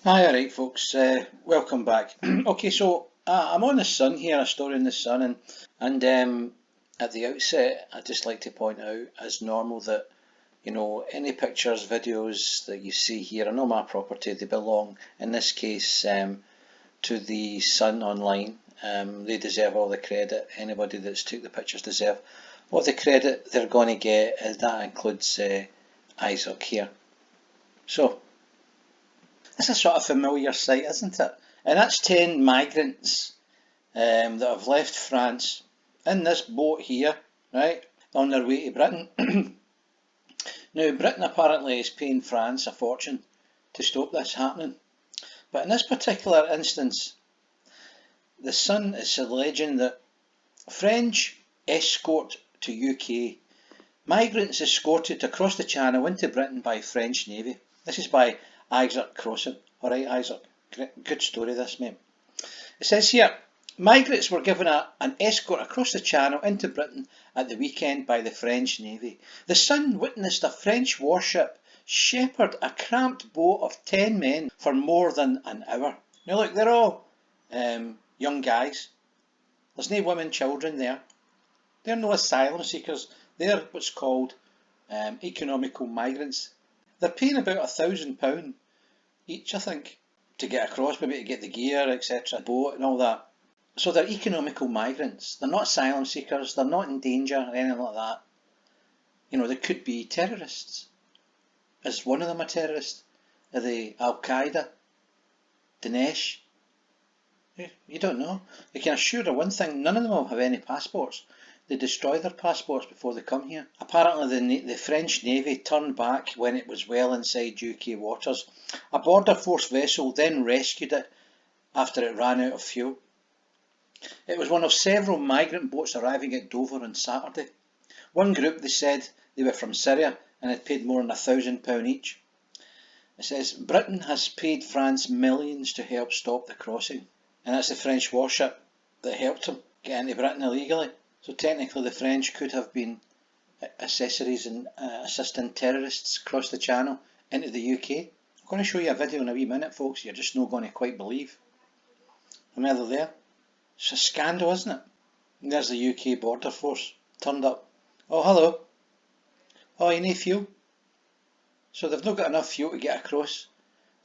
Hi, alright folks, welcome back. Okay, so I'm on the Sun here, a story in the Sun, and at the outset, I'd just like to point out, as normal, that any pictures, videos that you see here are not my property. They belong, in this case, to the Sun online. They deserve all the credit. Anybody that's took the pictures deserve all the credit they're going to get, and that includes Isaac here. So. It's a sort of familiar sight, isn't it? And that's 10 migrants that have left France in this boat here, right, on their way to Britain. Now, Britain apparently is paying France a fortune to stop this happening. But in this particular instance, the Sun is alleging that French escort to UK, migrants escorted across the Channel into Britain by French Navy. This is by Isaac Crossing. Alright, Isaac, good story this, mate. It says here, migrants were given an escort across the Channel into Britain at the weekend by the French Navy. The Sun witnessed a French warship shepherd a cramped boat of 10 men for more than an hour. Now look, they're all young guys. There's no women, children there. They're no asylum seekers. They're what's called economical migrants. They're paying about £1,000 each, I think, to get across, maybe to get the gear, etc., boat and all that. So they're economical migrants. They're not asylum seekers. They're not in danger or anything like that. They could be terrorists. Is one of them a terrorist? Are they Al-Qaeda? Daesh? You don't know. I can assure you one thing, none of them will have any passports. They destroy their passports before they come here. Apparently the French Navy turned back when it was well inside UK waters. A border force vessel then rescued it after it ran out of fuel. It was one of several migrant boats arriving at Dover on Saturday. One group, they said they were from Syria and had paid more than £1,000 each. It says Britain has paid France millions to help stop the crossing. And that's the French warship that helped them get into Britain illegally. So technically the French could have been accessories in assisting terrorists across the Channel into the UK. I'm going to show you a video in a wee minute, folks. You're just not going to quite believe. And there they're there. It's a scandal, isn't it? And there's the UK border force turned up. Oh, hello. Oh, you need fuel? So they've not got enough fuel to get across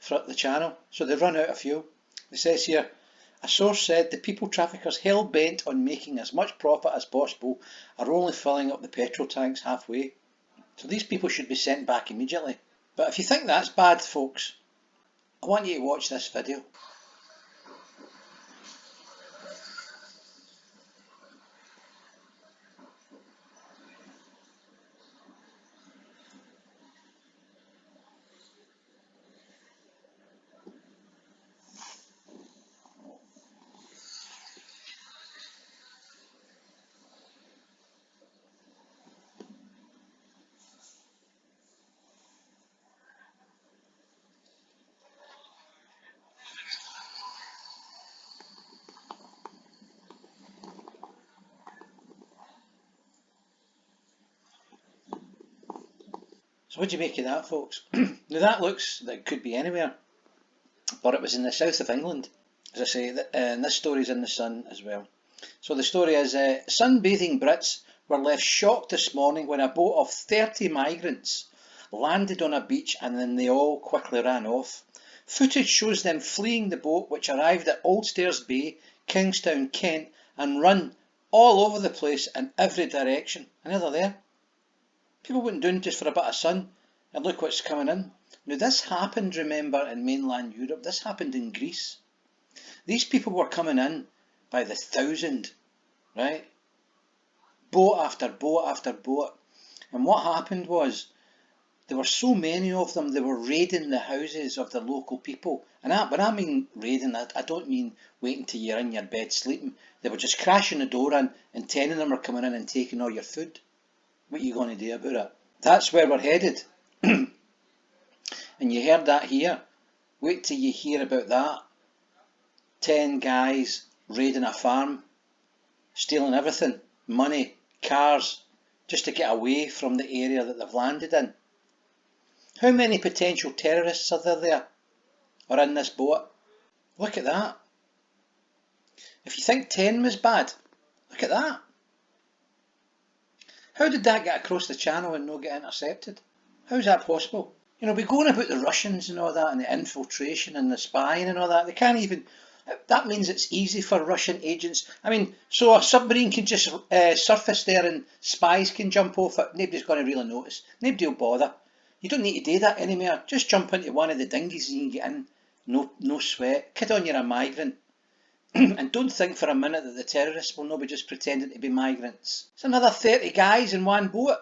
the Channel. So they've run out of fuel. It says here, a source said the people traffickers hell-bent on making as much profit as possible are only filling up the petrol tanks halfway. So these people should be sent back immediately. But if you think that's bad, folks, I want you to watch this video. So what do you make of that, folks? Now that looks like it could be anywhere, but it was in the south of England. As I say, and this story's in the Sun as well. So the story is, sunbathing Brits were left shocked this morning when a boat of 30 migrants landed on a beach and then they all quickly ran off. Footage shows them fleeing the boat, which arrived at Oldstairs Bay, Kingstown, Kent, and run all over the place in every direction. And they're there. People weren't doing just for a bit of sun, and look what's coming in. Now this happened, remember, in mainland Europe. This happened in Greece. These people were coming in by the thousand, right? Boat after boat after boat. And what happened was, there were so many of them, they were raiding the houses of the local people. And when I mean raiding, I don't mean waiting till you're in your bed sleeping. They were just crashing the door in, and 10 of them were coming in and taking all your food. What are you going to do about it? That's where we're headed. And you heard that here. Wait till you hear about that. 10 guys raiding a farm, stealing everything, money, cars, just to get away from the area that they've landed in. How many potential terrorists are there? or in this boat. Look at that. If you think 10 was bad, look at that. How did that get across the channel and not get intercepted? How's that possible? You know, we going about the Russians and all that, and the infiltration and the spying and all that. They can't even. That means it's easy for Russian agents. I mean, so a submarine can just surface there and spies can jump off it. Nobody's going to really notice. Nobody will bother. You don't need to do that anymore. Just jump into one of the dinghies and you can get in. No sweat. Kid on, you're a migrant. And don't think for a minute that the terrorists will not be just pretending to be migrants. It's another 30 guys in one boat.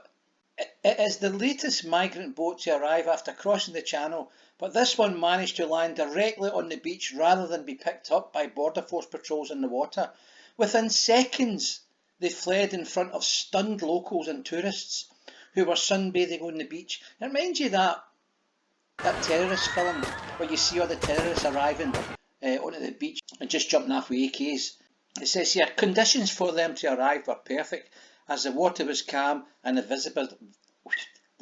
It is the latest migrant boat to arrive after crossing the channel, but this one managed to land directly on the beach rather than be picked up by border force patrols in the water. Within seconds, they fled in front of stunned locals and tourists who were sunbathing on the beach. It reminds you that terrorist film where you see all the terrorists arriving onto the beach and just jumping off with AKs. It says here, conditions for them to arrive were perfect as the water was calm and the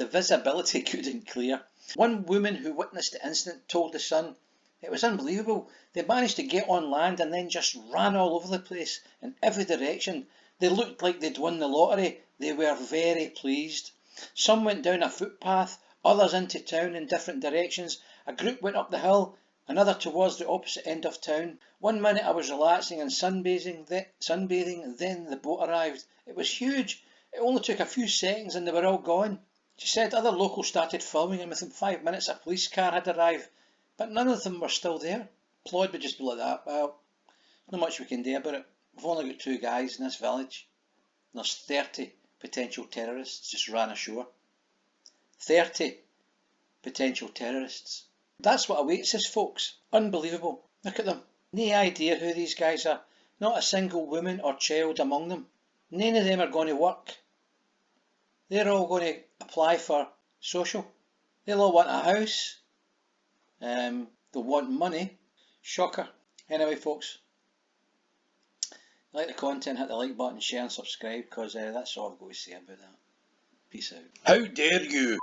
visibility good and clear. One woman who witnessed the incident told The Sun, "It was unbelievable. They managed to get on land and then just ran all over the place in every direction. They looked like they'd won the lottery. They were very pleased. Some went down a footpath, others into town in different directions. A group went up the hill, another towards the opposite end of town. One minute I was relaxing and sunbathing, then the boat arrived. It was huge. It only took a few seconds and they were all gone." She said other locals started filming and within 5 minutes a police car had arrived, but none of them were still there. Ployd would just be like that. Well, not much we can do about it. We've only got 2 guys in this village. There's 30 potential terrorists just ran ashore. 30 potential terrorists. That's what awaits us, folks. Unbelievable. Look at them. No idea who these guys are. Not a single woman or child among them. None of them are going to work. They're all going to apply for social. They'll all want a house. They'll want money. Shocker. Anyway, folks, if you like the content, hit the like button, share and subscribe, because that's all I've got to say about that. Peace out. How dare you!